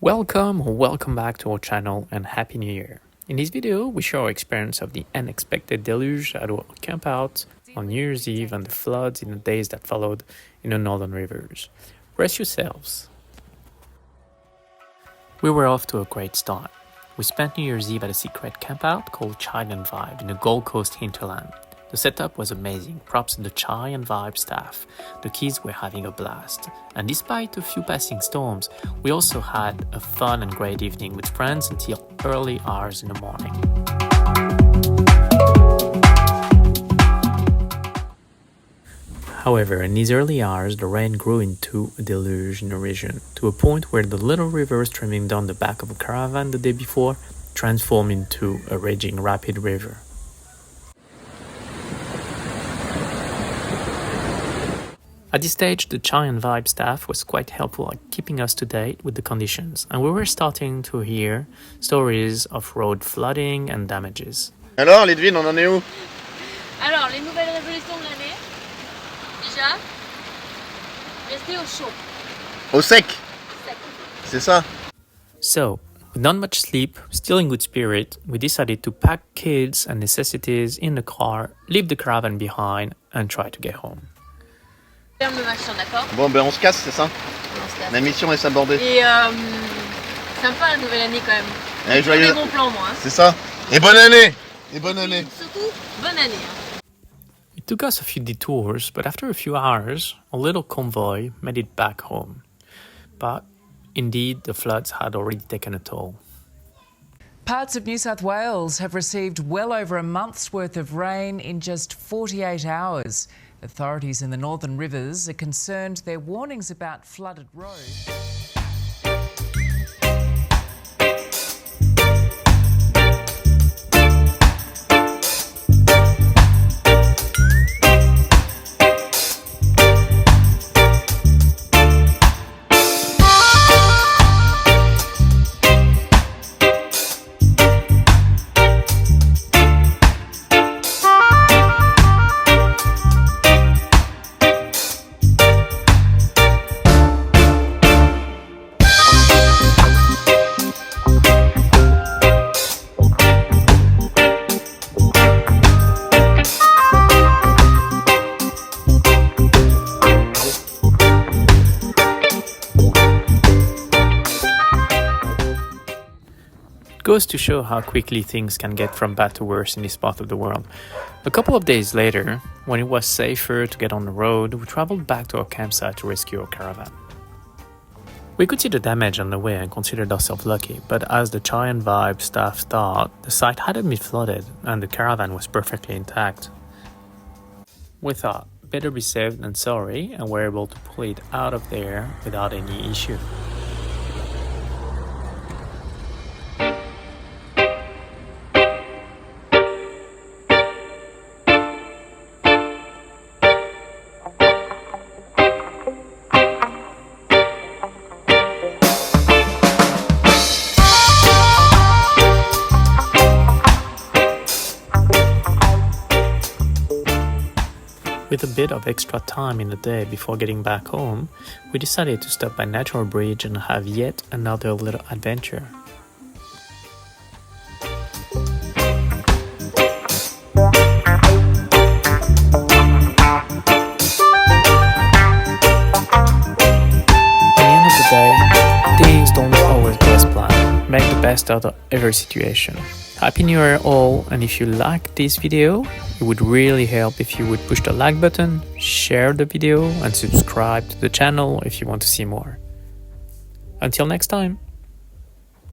Welcome or welcome back to our channel and Happy New Year. In this video, we show our experience of the unexpected deluge at our campout on New Year's Eve and the floods in the days that followed in the northern rivers. Rest yourselves. We were off to a great start. We spent New Year's Eve at a secret campout called Chai and Vibe in the Gold Coast hinterland. The setup was amazing, props to the Chai and Vibe staff. The kids were having a blast. And despite a few passing storms, we also had a fun and great evening with friends until early hours in the morning. However, in these early hours, the rain grew into a deluge in the region, to a point where the little river streaming down the back of a caravan the day before transformed into a raging rapid river. At this stage, the Chai and Vibe staff was quite helpful at keeping us to date with the conditions, and we were starting to hear stories of road flooding and damages. Alors, Lidvin, on en est où? Alors, les nouvelles résolutions de l'année, déjà, rester au chaud. Au sec? Sec. C'est ça? So, with not much sleep, still in good spirit, we decided to pack kids and necessities in the car, leave the caravan behind, and try to get home. Ferme le machin, d'accord? Bon, ben on se casse, c'est ça? On se casse. La mission est abordée. Et sympa la nouvelle année quand même. Allez, joyeux. Des bons plans, moi. Hein. C'est ça? Et bonne année! Et bonne année! Et surtout, bonne année. Hein. It took us a few detours, but after a few hours, a little convoy made it back home. But indeed, the floods had already taken a toll. Parts of New South Wales have received well over a month's worth of rain in just 48 hours. Authorities in the northern rivers are concerned their warnings about flooded roads. Goes to show how quickly things can get from bad to worse in this part of the world. A couple of days later, when it was safer to get on the road, we traveled back to our campsite to rescue our caravan. We could see the damage on the way and considered ourselves lucky, but as the Chai and Vibe staff thought, the site hadn't been flooded and the caravan was perfectly intact. We thought, better be safe than sorry, and were able to pull it out of there without any issue. With a bit of extra time in the day before getting back home, we decided to stop by Natural Bridge and have yet another little adventure. At the end of the day, things don't always go as planned. Make the best out of every situation. Happy New Year all, and if you like this video, it would really help if you would push the like button, share the video, and subscribe to the channel if you want to see more. Until next time!